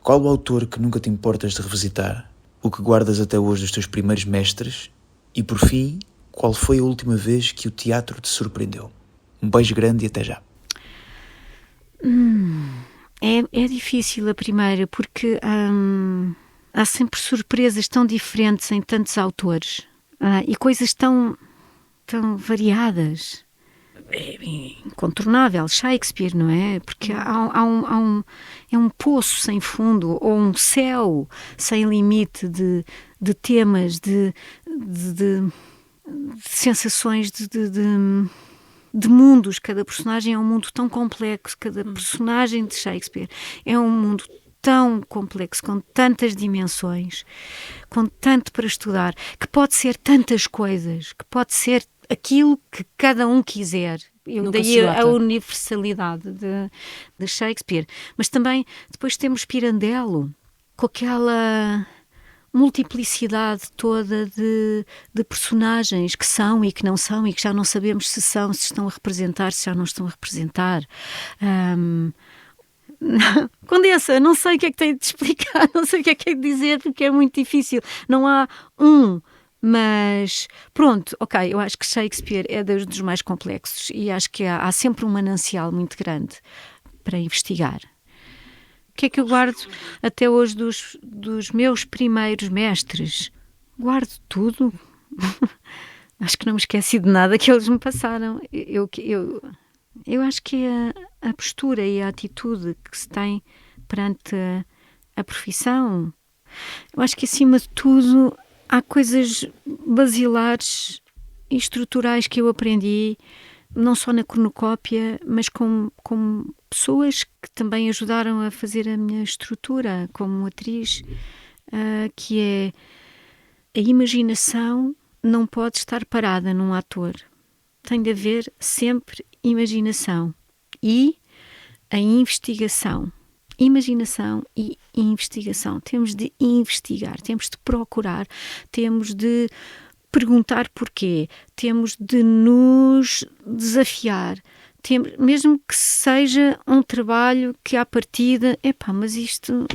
qual o autor que nunca te importas de revisitar? O que guardas até hoje dos teus primeiros mestres? E por fim, qual foi a última vez que o teatro te surpreendeu? Um beijo grande e até já. É difícil a primeira, porque há sempre surpresas tão diferentes em tantos autores, e coisas tão variadas. É incontornável, Shakespeare, não é? Porque é um poço sem fundo, ou um céu sem limite de temas, de sensações, de mundos. Cada personagem é um mundo tão complexo, cada personagem de Shakespeare é um mundo tão complexo, com tantas dimensões, com tanto para estudar, que pode ser tantas coisas, que pode ser aquilo que cada um quiser. Daí a universalidade de Shakespeare. Mas também depois temos Pirandello, com aquela multiplicidade toda de personagens que são e que não são, e que já não sabemos se são, se estão a representar, se já não estão a representar. Condessa, não sei o que é que tenho de explicar, não sei o que é que tenho de dizer, porque é muito difícil. Não há mas pronto, ok, eu acho que Shakespeare é dos mais complexos, e acho que há sempre um manancial muito grande para investigar. O que é que eu guardo até hoje dos meus primeiros mestres? Guardo tudo. Acho que não me esqueci de nada que eles me passaram. Eu acho que é a postura e a atitude que se tem perante a profissão. Eu acho que, acima de tudo, há coisas basilares e estruturais que eu aprendi, não só na cornucópia, mas com pessoas que também ajudaram a fazer a minha estrutura como atriz, que é: a imaginação não pode estar parada num ator. Tem de haver sempre imaginação. E a investigação. Imaginação e investigação. Temos de investigar, temos de procurar, temos de perguntar porquê, temos de nos desafiar, mesmo que seja um trabalho que à partida, mas isto,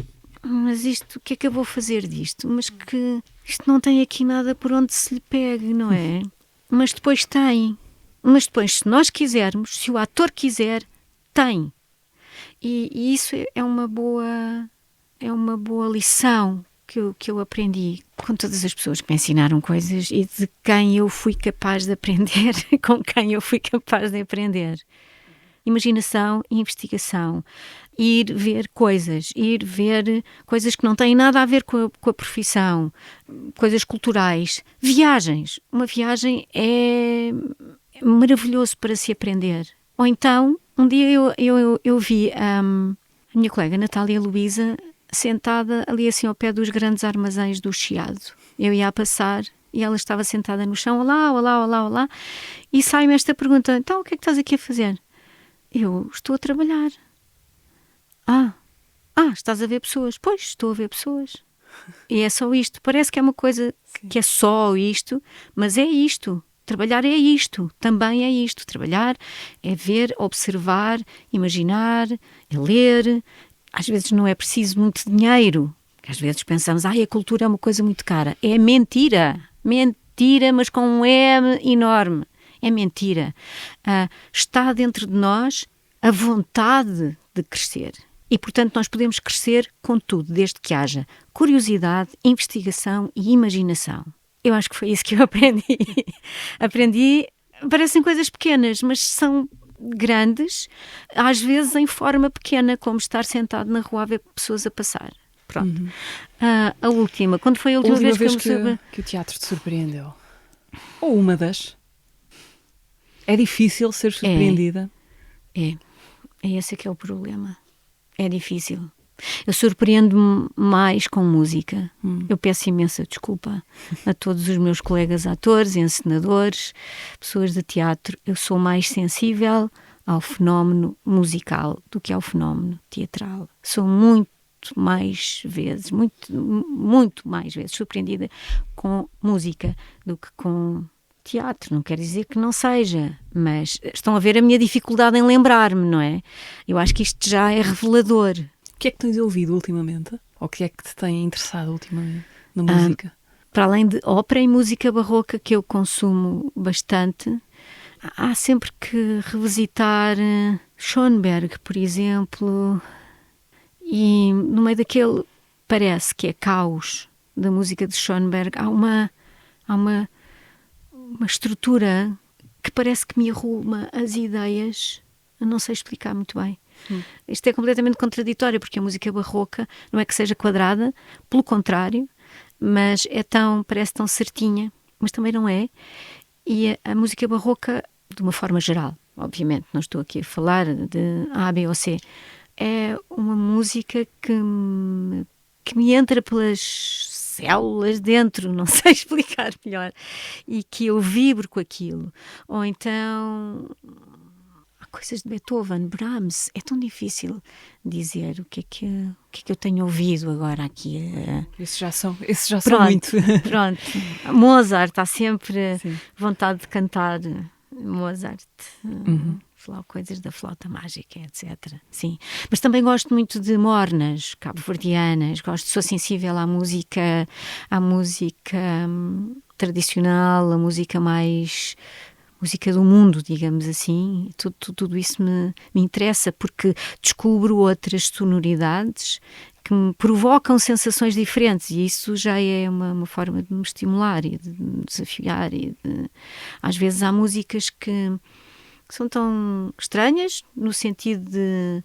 o que é que eu vou fazer disto? Mas que isto não tem aqui nada por onde se lhe pegue, não é? Mas depois tem. Mas depois, se nós quisermos, se o ator quiser, tem. E isso é uma boa lição que eu aprendi com todas as pessoas que me ensinaram coisas e de quem eu fui capaz de aprender, com quem eu fui capaz de aprender. Imaginação e investigação. Ir ver coisas que não têm nada a ver com a profissão, coisas culturais. Viagens. Uma viagem é maravilhoso para se aprender. Ou então, um dia eu vi a minha colega Natália Luísa sentada ali assim ao pé dos grandes armazéns do Chiado. Eu ia a passar e ela estava sentada no chão. Olá, olá, olá, olá. E sai-me esta pergunta: então, o que é que estás aqui a fazer? Eu estou a trabalhar. Estás a ver pessoas? Pois, estou a ver pessoas. E é só isto. Parece que é uma coisa que é só isto, mas é isto. Trabalhar é isto, também é isto. Trabalhar é ver, observar, imaginar, é ler. Às vezes não é preciso muito dinheiro. Às vezes pensamos, a cultura é uma coisa muito cara. É mentira. Mentira, mas com um M enorme. É mentira. Está dentro de nós a vontade de crescer. E, portanto, nós podemos crescer com tudo, desde que haja curiosidade, investigação e imaginação. Eu acho que foi isso que eu aprendi. Parecem coisas pequenas, mas são grandes, às vezes em forma pequena, como estar sentado na rua a ver pessoas a passar. Pronto. A última, quando foi a última vez que o teatro te surpreendeu? Ou uma das? É difícil ser surpreendida? É esse que é o problema. É difícil. Eu surpreendo-me mais com música. Eu peço imensa desculpa a todos os meus colegas atores, encenadores, pessoas de teatro. Eu sou mais sensível ao fenómeno musical do que ao fenómeno teatral. Sou muito mais vezes, muito mais vezes surpreendida com música do que com teatro. Não quer dizer que não seja, mas estão a ver a minha dificuldade em lembrar-me, não é? Eu acho que isto já é revelador. O que é que tens ouvido ultimamente? Ou o que é que te tem interessado ultimamente na música? Para além de ópera e música barroca, que eu consumo bastante, há sempre que revisitar Schoenberg, por exemplo, e no meio daquele, parece que é caos da música de Schoenberg, há uma estrutura que parece que me arruma as ideias. Eu não sei explicar muito bem. Isto é completamente contraditório, porque a música barroca não é que seja quadrada, pelo contrário, mas parece tão certinha, mas também não é. E a música barroca, de uma forma geral, obviamente, não estou aqui a falar de A, B ou C, é uma música que me entra pelas células dentro, não sei explicar melhor, e que eu vibro com aquilo. Ou então há coisas de Beethoven, Brahms, é tão difícil dizer o que é que eu tenho ouvido agora aqui. Esses já são Pronto, muito. Pronto. Mozart, há sempre Sim. vontade de cantar Mozart. Falar coisas da flauta mágica, etc. Sim. Mas também gosto muito de mornas cabo-verdianas, sou sensível à música tradicional, a música do mundo, digamos assim. Tudo isso me interessa, porque descubro outras sonoridades que me provocam sensações diferentes, e isso já é uma forma de me estimular e de me desafiar. Às vezes há músicas que são tão estranhas, no sentido de,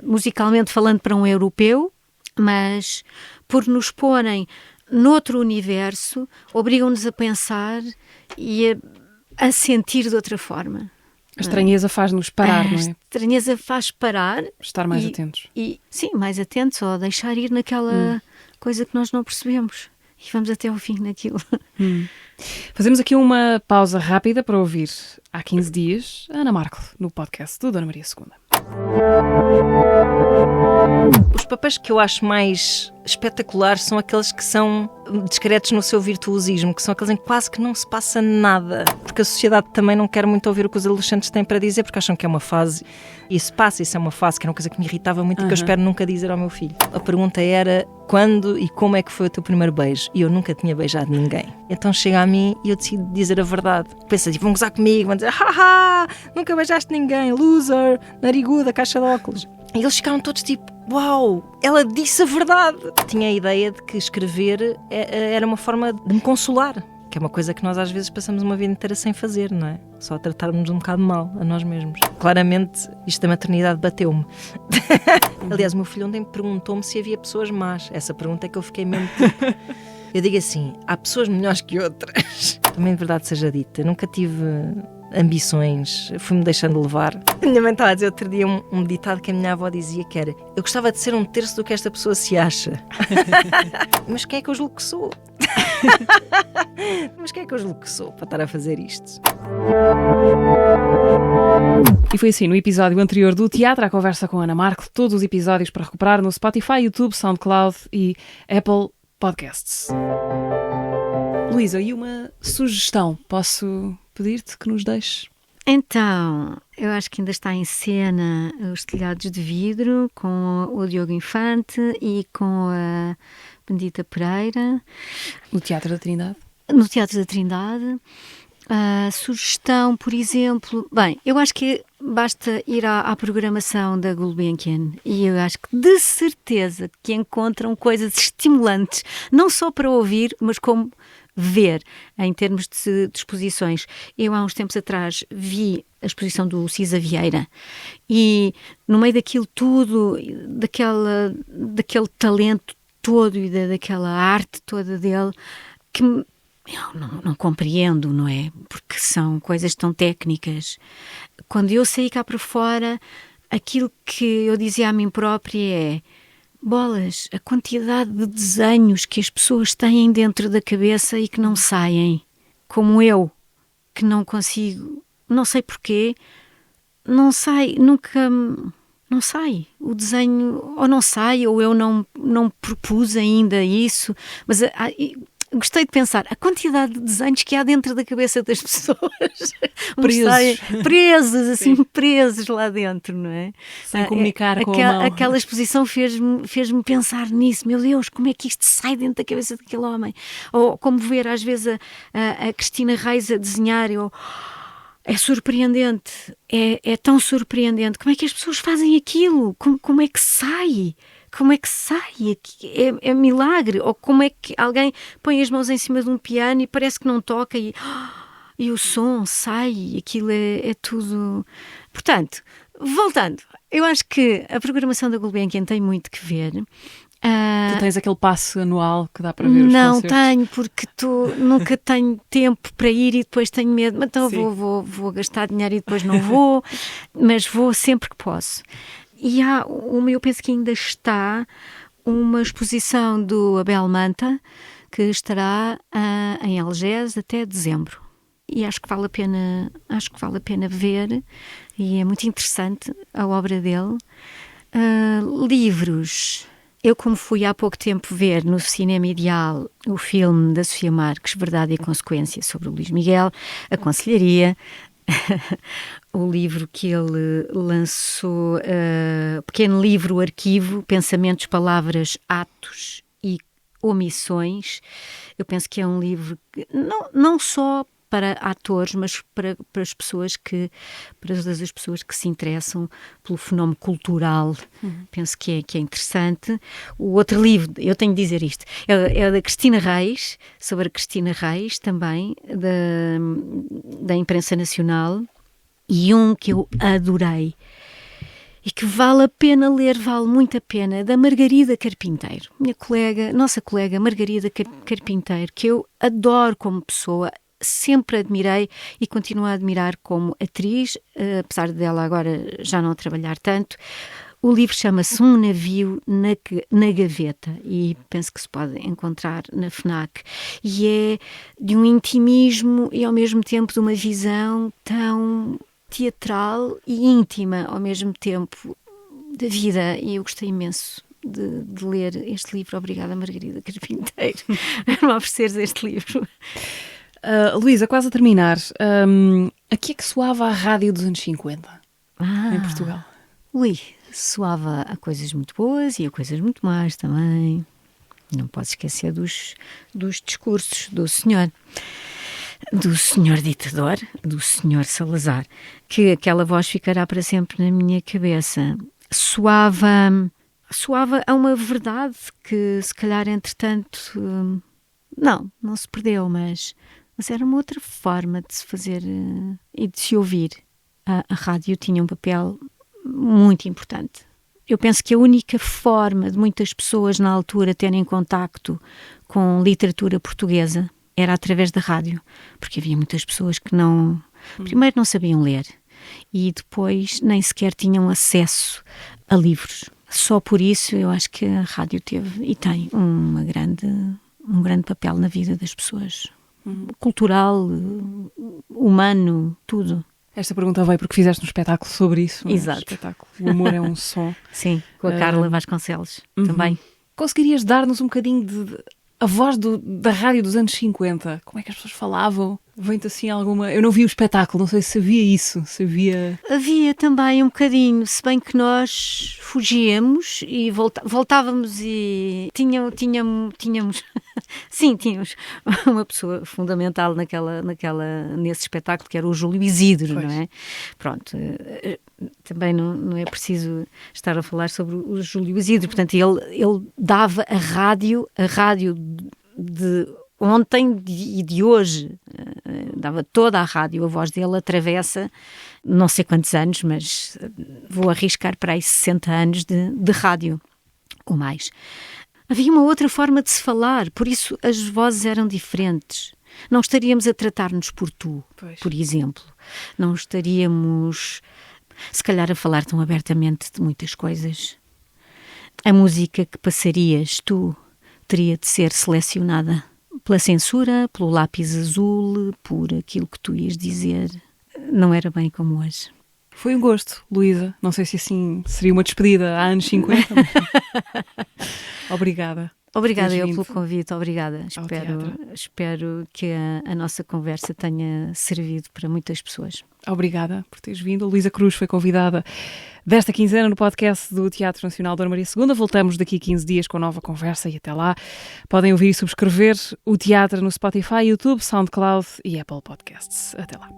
musicalmente falando, para um europeu, mas por nos porem noutro universo, obrigam-nos a pensar e a sentir de outra forma. A estranheza faz-nos parar, não é? A estranheza faz parar. Estar mais atentos. Sim, mais atentos, ou deixar ir naquela coisa que nós não percebemos. E vamos até ao fim naquilo. Fazemos aqui uma pausa rápida para ouvir, há 15 dias, a Ana Markle, no podcast do Dona Maria II. Os papéis que eu acho mais espetaculares são aqueles que são discretos no seu virtuosismo, que são aqueles em que quase que não se passa nada, porque a sociedade também não quer muito ouvir o que os adolescentes têm para dizer, porque acham que é uma fase, e isso é uma fase que era uma coisa que me irritava muito e que eu espero nunca dizer ao meu filho. A pergunta era quando e como é que foi o teu primeiro beijo, e eu nunca tinha beijado ninguém. Então chega a mim e eu decido dizer a verdade. Pensa, vão gozar comigo, vão dizer, haha, nunca beijaste ninguém, loser, nariguda, caixa de óculos. E eles ficaram todos tipo, uau, ela disse a verdade. Tinha a ideia de que escrever era uma forma de me consolar, que é uma coisa que nós às vezes passamos uma vida inteira sem fazer, não é? Só a tratar-nos um bocado mal a nós mesmos. Claramente, isto da maternidade bateu-me. Aliás, o meu filho ontem perguntou-me se havia pessoas más. Essa pergunta é que eu fiquei mesmo tipo... Eu digo assim, há pessoas melhores que outras. Também de verdade seja dita, nunca tive ambições, fui-me deixando levar. A minha mãe estava a dizer outro dia um ditado que a minha avó dizia, que era: eu gostava de ser um terço do que esta pessoa se acha. Mas quem é que eu julgo que sou? Mas quem é que eu julgo que sou para estar a fazer isto? E foi assim, no episódio anterior do Teatro, a conversa com a Ana Markle, todos os episódios para recuperar no Spotify, YouTube, SoundCloud e Apple Podcasts. Luísa, e uma sugestão? Posso pedir-te que nos deixes? Então, eu acho que ainda está em cena Os Telhados de Vidro, com o Diogo Infante e com a Benedita Pereira. No Teatro da Trindade? No Teatro da Trindade. A sugestão, por exemplo... Bem, eu acho que basta ir à programação da Gulbenkian e eu acho que de certeza que encontram coisas estimulantes, não só para ouvir, mas como ver, em termos de exposições. Eu, há uns tempos atrás, vi a exposição do Cisa Vieira e, no meio daquilo tudo, daquele talento todo e daquela arte toda dele, que eu não compreendo, não é? Porque são coisas tão técnicas. Quando eu saí cá para fora, aquilo que eu dizia a mim própria é: bolas, a quantidade de desenhos que as pessoas têm dentro da cabeça e que não saem. Como eu, que não consigo, não sei porquê, não sai, nunca não sai. O desenho ou não sai, ou eu não propus ainda isso, mas gostei de pensar a quantidade de desenhos que há dentro da cabeça das pessoas. Presos, assim, presos lá dentro, não é? Sem comunicar com a mão. Aquela exposição fez-me pensar nisso. Meu Deus, como é que isto sai dentro da cabeça daquele homem? Ou como ver às vezes a Cristina Reis a desenhar, é surpreendente, é tão surpreendente. Como é que as pessoas fazem aquilo? Como é que sai? Como é que sai? É milagre. Ou como é que alguém põe as mãos em cima de um piano e parece que não toca e o som sai, aquilo é tudo. Portanto, voltando, eu acho que a programação da Gulbenkian tem muito que ver. Tu tens aquele passe anual que dá para ver os não concertos? tenho, porque nunca tenho tempo para ir e depois tenho medo. Então vou gastar dinheiro e depois não vou, mas vou sempre que posso. E eu penso que ainda está uma exposição do Abel Manta que estará em Algés até dezembro. E acho que vale a pena ver, e é muito interessante a obra dele. Livros. Eu, como fui há pouco tempo ver no Cinema Ideal o filme da Sofia Marques, Verdade e Consequência, sobre o Luís Miguel, aconselharia o livro que ele lançou, pequeno livro arquivo, Pensamentos, Palavras, Atos e Omissões. Eu penso que é um livro que não só para atores, mas para as pessoas para todas as pessoas que se interessam pelo fenómeno cultural. Penso que é interessante. O outro livro, eu tenho de dizer isto, é da Cristina Reis, sobre a Cristina Reis também, da Imprensa Nacional, e um que eu adorei e que vale a pena ler, vale muito a pena, da Margarida Carpinteiro, nossa colega Margarida Carpinteiro, que eu adoro como pessoa, sempre admirei e continuo a admirar como atriz, apesar dela agora já não trabalhar tanto. O livro chama-se Um Navio na Gaveta e penso que se pode encontrar na FNAC, e é de um intimismo e ao mesmo tempo de uma visão tão teatral e íntima ao mesmo tempo da vida, e eu gostei imenso de ler este livro. Obrigada, Margarida Carpinteiro, por me ofereceres este livro. Luísa, quase a terminar, a que é que soava a rádio dos anos 50 em Portugal? Soava a coisas muito boas e a coisas muito más também. Não podes esquecer dos discursos do senhor ditador, do senhor Salazar, que aquela voz ficará para sempre na minha cabeça. Soava a uma verdade que se calhar entretanto não se perdeu, mas era uma outra forma de se fazer e de se ouvir. A rádio tinha um papel muito importante. Eu penso que a única forma de muitas pessoas na altura terem contacto com literatura portuguesa era através da rádio, porque havia muitas pessoas que primeiro não sabiam ler e depois nem sequer tinham acesso a livros. Só por isso eu acho que a rádio teve e tem um grande papel na vida das pessoas. Cultural, humano, tudo. Esta pergunta veio porque fizeste um espetáculo sobre isso. Exato. Espetáculo. O amor é um som. Sim, com a Carla Vasconcelos também. Conseguirias dar-nos um bocadinho de a voz da rádio dos anos 50? Como é que as pessoas falavam? Vem-te assim alguma... Eu não vi o espetáculo, não sei se havia isso, se havia... Havia também um bocadinho, se bem que nós fugíamos e voltávamos e tínhamos sim, tínhamos uma pessoa fundamental nesse espetáculo, que era o Júlio Isidro, não é? Pronto, também não é preciso estar a falar sobre o Júlio Isidro, portanto ele dava a rádio de ontem e de hoje, dava toda a rádio, a voz dele atravessa não sei quantos anos, mas vou arriscar para aí 60 anos de rádio ou mais. Havia uma outra forma de se falar, por isso as vozes eram diferentes. Não estaríamos a tratar-nos por tu, por exemplo. Não estaríamos, se calhar, a falar tão abertamente de muitas coisas. A música que passarias tu teria de ser selecionada pela censura, pelo lápis azul, por aquilo que tu ias dizer. Não era bem como hoje. Foi um gosto, Luísa. Não sei se assim seria uma despedida há anos 50. Mas... Obrigada. Obrigada Teres eu vindo pelo convite, obrigada. Espero que a nossa conversa tenha servido para muitas pessoas. Obrigada por teres vindo. A Luísa Cruz foi convidada desta quinzena no podcast do Teatro Nacional Dona Maria II. Voltamos daqui a 15 dias com nova conversa e até lá podem ouvir e subscrever o teatro no Spotify, YouTube, SoundCloud e Apple Podcasts. Até lá.